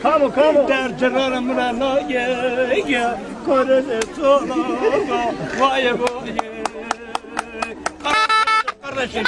Come, come. Der cerrarımla no ye, korede solo, vay vay. Kardeşim.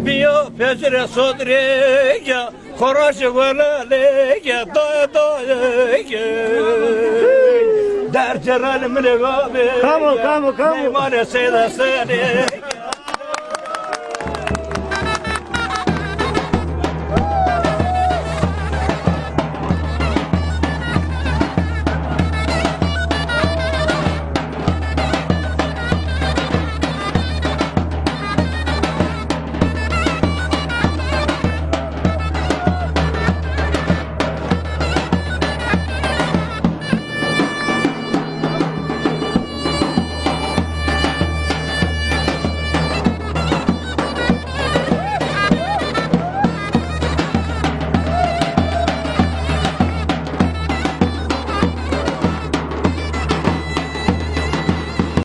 Bio pezre sodrega, хороше валалега, доега. Dar cerrarımla Come on, come on, come on. Ne var ya seda sene.